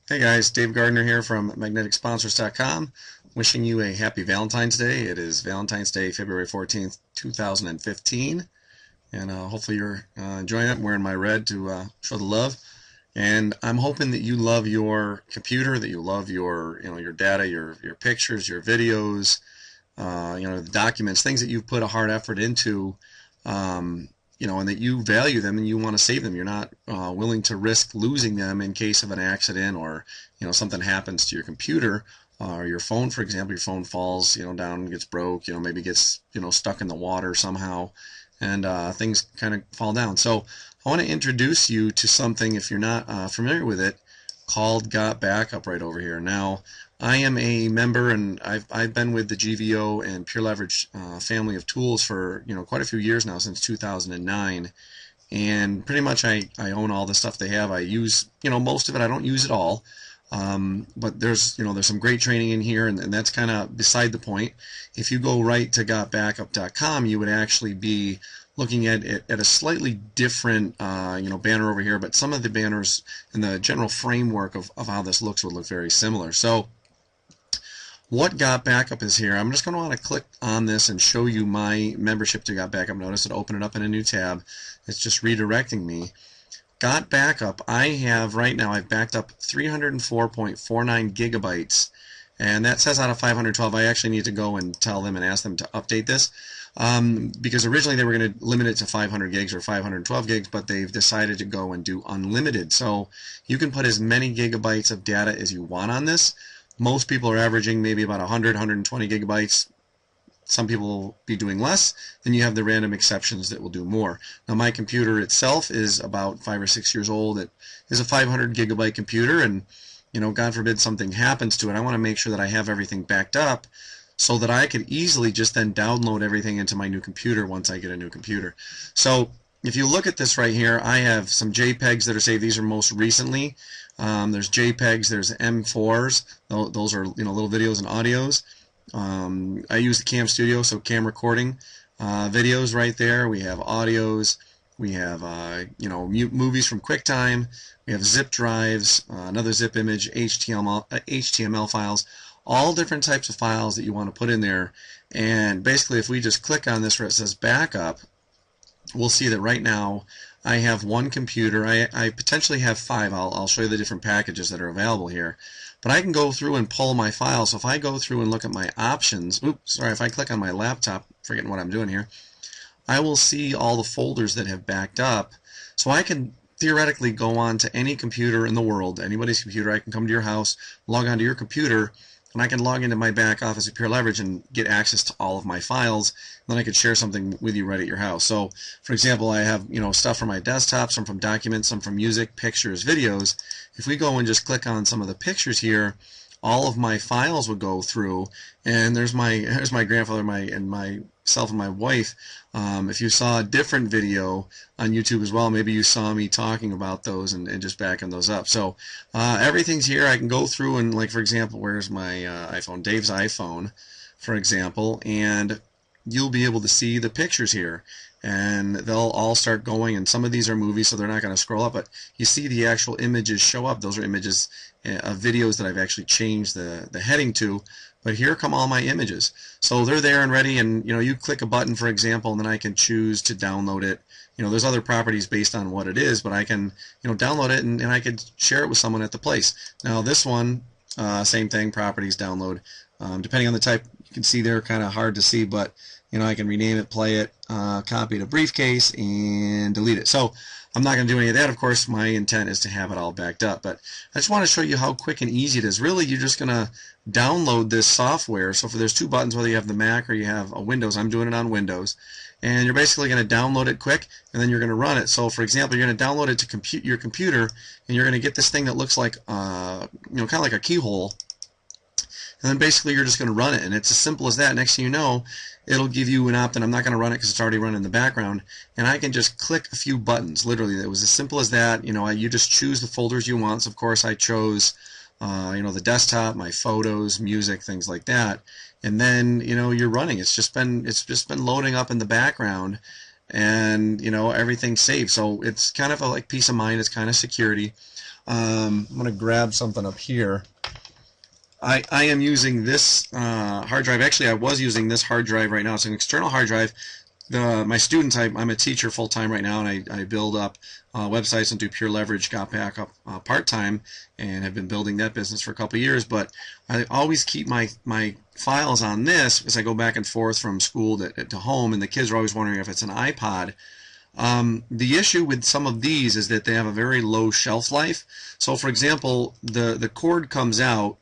Hey guys, Dave Gardner here from MagneticSponsors.com, wishing you a happy Valentine's Day. It is Valentine's Day, February 14th, 2015, and hopefully you're enjoying it. I'm wearing my red to show the love, and I'm hoping that you love your computer, that you love your data, your pictures, your videos, the documents, things that you've put a hard effort into. And that you value them and you want to save them. You're not willing to risk losing them in case of an accident or something happens to your computer or your phone, for example. Your phone falls down, gets broke, maybe gets stuck in the water somehow, and things kind of fall down. So I want to introduce you to something, if you're not familiar with it, called Got Backup right over here. Now, I am a member, and I've been with the GVO and Pure Leverage family of tools for quite a few years now, since 2009, and pretty much I own all the stuff they have. I use most of it. I don't use it all, but there's some great training in here, and that's kind of beside the point. If you go right to gotbackup.com, you would actually be looking at a slightly different banner over here, but some of the banners and the general framework of how this looks would look very similar. So what Got Backup is here, I'm just going to want to click on this and show you my membership to Got Backup. Notice it open it up in a new tab. It's just redirecting me. Got Backup, I have right now, I've backed up 304.49 gigabytes, and that says out of 512. I actually need to go and tell them and ask them to update this, because originally they were going to limit it to 500 gigs or 512 gigs, but they've decided to go and do unlimited. So you can put as many gigabytes of data as you want on this. Most people are averaging maybe about 100, 120 gigabytes. Some people will be doing less. Then you have the random exceptions that will do more. Now, my computer itself is about 5 or 6 years old. It is a 500 gigabyte computer, and God forbid something happens to it, I want to make sure that I have everything backed up so that I could easily just then download everything into my new computer once I get a new computer. So if you look at this right here, I have some JPEGs that are saved. These are most recently. There's JPEGs, there's M4s. Those are little videos and audios. I use the Cam Studio, so cam recording videos right there. We have audios. We have movies from QuickTime. We have zip drives, another zip image, HTML files, all different types of files that you want to put in there. And basically, if we just click on this where it says backup, we'll see that right now I have one computer. I potentially have 5. I'll show you the different packages that are available here. But I can go through and pull my files. So if I go through and look at my options, if I click on my laptop, forgetting what I'm doing here, I will see all the folders that have backed up. So I can theoretically go on to any computer in the world, anybody's computer. I can come to your house, log onto your computer, and I can log into my back office of Pure Leverage and get access to all of my files. And then I could share something with you right at your house. So, for example, I have stuff from my desktop, some from documents, some from music, pictures, videos. If we go and just click on some of the pictures here, all of my files would go through, and there's my grandfather, myself, and my wife. If you saw a different video on YouTube as well, maybe you saw me talking about those and just backing those up. So everything's here. I can go through and, like, for example, where's my iPhone? Dave's iPhone, for example, and you'll be able to see the pictures here, and they'll all start going, and some of these are movies, so they're not going to scroll up, but you see the actual images show up. Those are images of videos that I've actually changed the heading to, but here come all my images. So they're there and ready, and you click a button, for example, and then I can choose to download it. There's other properties based on what it is, but I can download it, and I could share it with someone at the place. Now this one, same thing, properties, download. Depending on the type, you can see they're kind of hard to see, but I can rename it, play it, copy to briefcase, and delete it. So I'm not going to do any of that. Of course, my intent is to have it all backed up, but I just want to show you how quick and easy it is. Really, you're just going to download this software. So there's 2 buttons, whether you have the Mac or you have a Windows. I'm doing it on Windows. And you're basically going to download it quick, and then you're going to run it. So, for example, you're going to download it to your computer, and you're going to get this thing that looks like, kind of like a keyhole. And then basically you're just going to run it, and it's as simple as that. Next thing you know, it'll give you an opt-in. I'm not going to run it because it's already running in the background, and I can just click a few buttons. Literally, it was as simple as that. You just choose the folders you want. So of course I chose the desktop, my photos, music, things like that, and then you're running. It's just been loading up in the background, and everything's saved. So it's kind of a like peace of mind. It's kind of security. I'm gonna grab something up here. I am using this hard drive. Actually, I was using this hard drive right now. It's an external hard drive. My students, I'm a teacher full-time right now, and I build up websites and do pure leverage, got backup part-time, and have been building that business for a couple of years. But I always keep my files on this as I go back and forth from school to home, and the kids are always wondering if it's an iPod. The issue with some of these is that they have a very low shelf life. So for example, the cord comes out,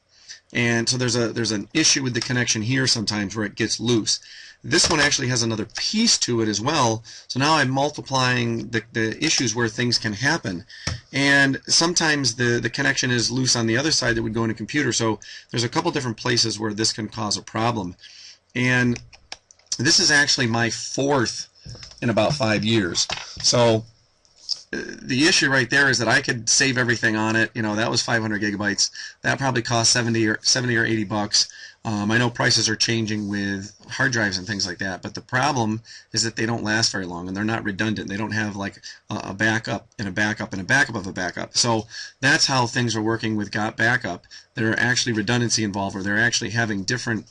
and so there's an issue with the connection here sometimes where it gets loose. This one actually has another piece to it as well, so now I'm multiplying the issues where things can happen. And sometimes the connection is loose on the other side that would go in a computer, so there's a couple different places where this can cause a problem. And this is actually my fourth in about 5 years. So the issue right there is that I could save everything on it. That was 500 gigabytes. That probably cost 70 or 80 bucks. I know prices are changing with hard drives and things like that, but the problem is that they don't last very long, and they're not redundant. They don't have like a backup and a backup and a backup of a backup. So that's how things are working with Got Backup. There are actually redundancy involved, where they're actually having different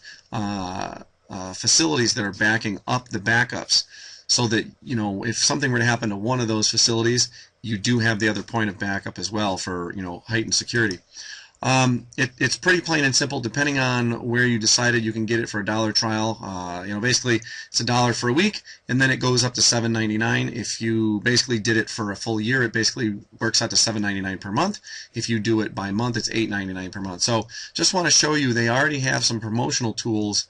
facilities that are backing up the backups, so that if something were to happen to one of those facilities, you do have the other point of backup as well for heightened security. It's pretty plain and simple. Depending on where you decided, you can get it for $1 trial. Basically it's $1 for a week, and then it goes up to $7.99. If you basically did it for a full year, it basically works out to $7.99 per month. If you do it by month, it's $8.99 per month. So just want to show you, they already have some promotional tools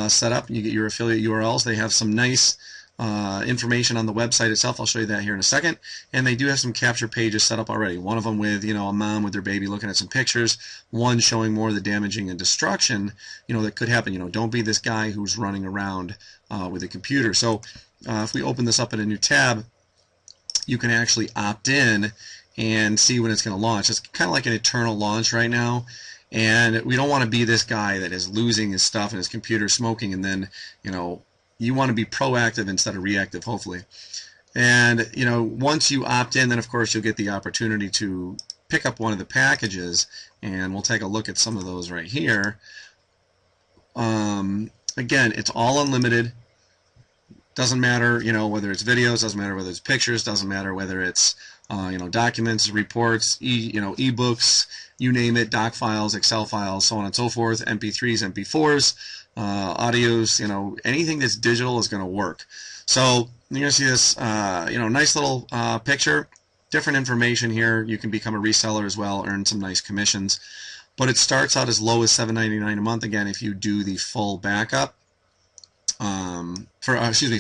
set up. You get your affiliate URLs. They have some nice information on the website itself. I'll show you that here in a second. And they do have some capture pages set up already. One of them with a mom with their baby looking at some pictures. One showing more of the damaging and destruction that could happen. Don't be this guy who's running around with a computer. So if we open this up in a new tab, you can actually opt in and see when it's going to launch. It's kind of like an eternal launch right now. And we don't want to be this guy that is losing his stuff and his computer smoking, and then you want to be proactive instead of reactive, hopefully. And once you opt in, then of course you'll get the opportunity to pick up one of the packages, and we'll take a look at some of those right here. Again, it's all unlimited. Doesn't matter whether it's videos, doesn't matter whether it's pictures, doesn't matter whether it's documents, reports, ebooks, you name it, doc files, Excel files, so on and so forth, MP3s, MP4s, audios, anything that's digital is going to work. So you're going to see this, nice little picture, different information here. You can become a reseller as well, earn some nice commissions. But it starts out as low as $7.99 a month, again, if you do the full backup.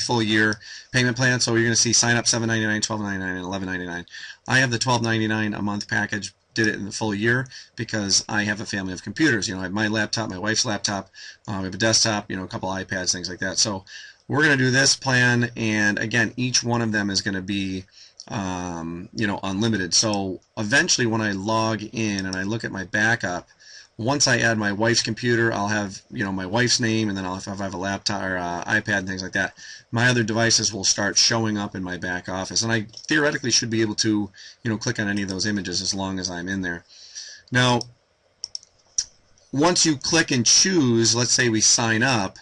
Full year payment plan. So you're going to see sign up $7.99, $12.99, and $11.99. I have the $12.99 a month package. Did it in the full year because I have a family of computers. I have my laptop, my wife's laptop, we have a desktop, a couple iPads, things like that. So we're going to do this plan, and again, each one of them is going to be unlimited. So eventually, when I log in and I look at my backup, once I add my wife's computer, I'll have my wife's name, and then if I have a laptop or iPad and things like that, my other devices will start showing up in my back office, and I theoretically should be able to click on any of those images as long as I'm in there. Now, once you click and choose, let's say we sign up,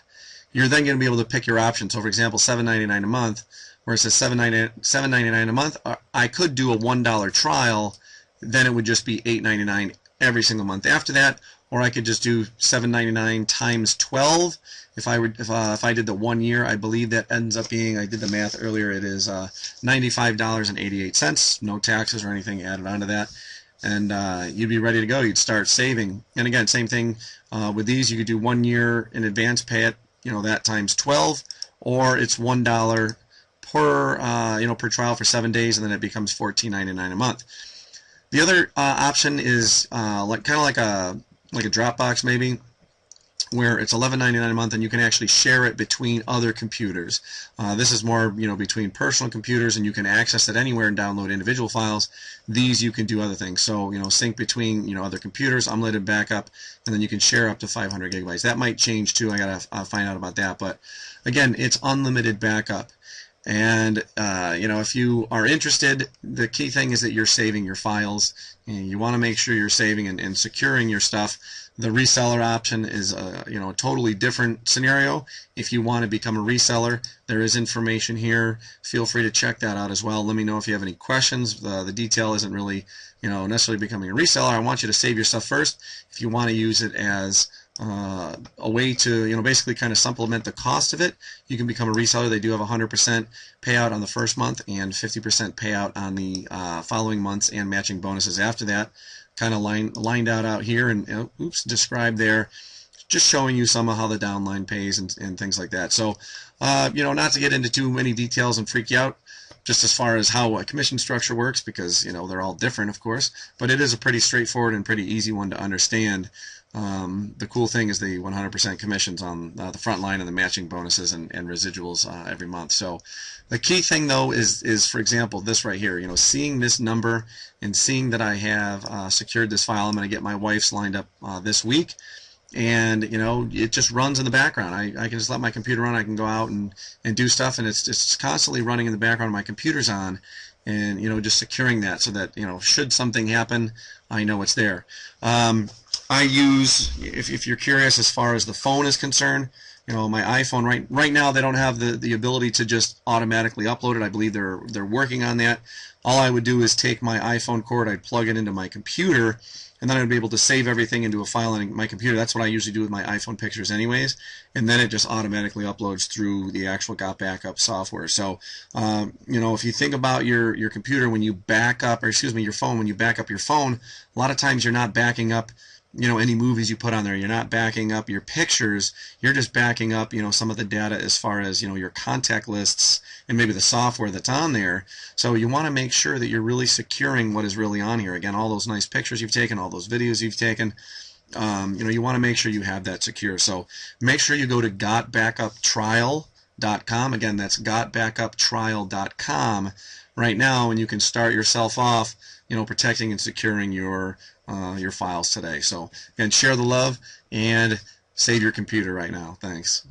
you're then going to be able to pick your option. So for example, $7.99 a month, where it says $7.99 a month, I could do a $1 trial, then it would just be $8.99 every single month after that, or I could just do $7.99 times 12. If I did the 1 year, I believe that ends up being, I did the math earlier, it is $95.88, no taxes or anything added onto that, and you'd be ready to go. You'd start saving. And again, same thing with these. You could do 1 year in advance, pay it, that times 12, or it's $1 per per trial for 7 days, and then it becomes $14.99 a month. The other option is kind of like a Dropbox maybe, where it's $11.99 a month, and you can actually share it between other computers. This is more between personal computers, and you can access it anywhere and download individual files. These you can do other things. So sync between other computers, unlimited backup, and then you can share up to 500 gigabytes. That might change too. I gotta find out about that. But again, it's unlimited backup. And if you are interested, the key thing is that you're saving your files, and you want to make sure you're saving and securing your stuff. The reseller option is a totally different scenario. If you want to become a reseller, there is information here. Feel free to check that out as well. Let me know if you have any questions. The detail isn't really necessarily becoming a reseller. I want you to save your stuff first. If you want to use it as a way to basically kind of supplement the cost of it, you can become a reseller. They do have 100% payout on the first month and 50% payout on the following months, and matching bonuses after that. Kind of lined out here, and described there, just showing you some of how the downline pays and things like that. So not to get into too many details and freak you out just as far as how a commission structure works, because they're all different, of course, but it is a pretty straightforward and pretty easy one to understand. The cool thing is the 100% commissions on the front line and the matching bonuses and residuals every month. So the key thing though is for example, this right here, seeing this number and seeing that I have secured this file. I'm going to get my wife's lined up this week, and it just runs in the background. I can just let my computer run. I can go out and do stuff, and it's just constantly running in the background. My computer's on, and just securing that so that should something happen, I know it's there. I use, if you're curious as far as the phone is concerned, my iPhone right now, they don't have the ability to just automatically upload it. I believe they're working on that. All I would do is take my iPhone cord, I'd plug it into my computer, and then I'd be able to save everything into a file on my computer. That's what I usually do with my iPhone pictures anyways, and then it just automatically uploads through the actual Got Backup software. So if you think about your computer when you back up, or excuse me, your phone, when you back up your phone, a lot of times you're not backing up any movies you put on there. You're not backing up your pictures. You're just backing up some of the data as far as your contact lists and maybe the software that's on there. So you want to make sure that you're really securing what is really on here. Again, all those nice pictures you've taken, all those videos you've taken, you want to make sure you have that secure. So make sure you go to gotbackuptrial.com. Again, that's gotbackuptrial.com right now, and you can start yourself off protecting and securing your files today. So again, share the love and save your computer right now. Thanks.